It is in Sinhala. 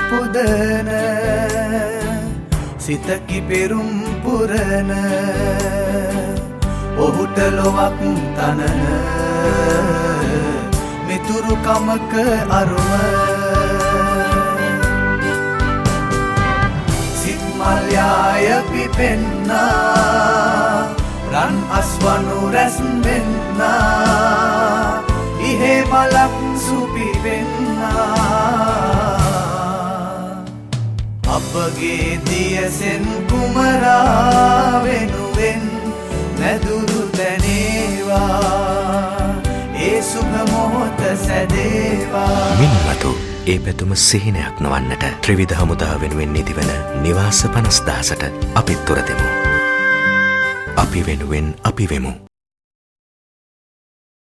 පුදන සිතකි පෙරුම් පුරන ඔහුට ලොවක් තනන මිතුරු කමක අරුම සිත් මල්යාය පිපෙන්නා රන් අස්වනු රැස් වෙන්නා ඉහේ මලක් සුපිපෙන්නා අපගේ දියසෙන් කුමරා වෙනුවෙන් නැදුරු තැනේවා ඒ සුභ මොහොත සැදේවා මින්වතු ඒ පැතුම සිහිනයක් නොවන්නට ත්‍රිවිධ හමුදා වෙනුවෙන් නිදිවන නිවාස 50000ට අපි තුර දෙමු. අපි වෙනුවෙන් අපි වෙමු.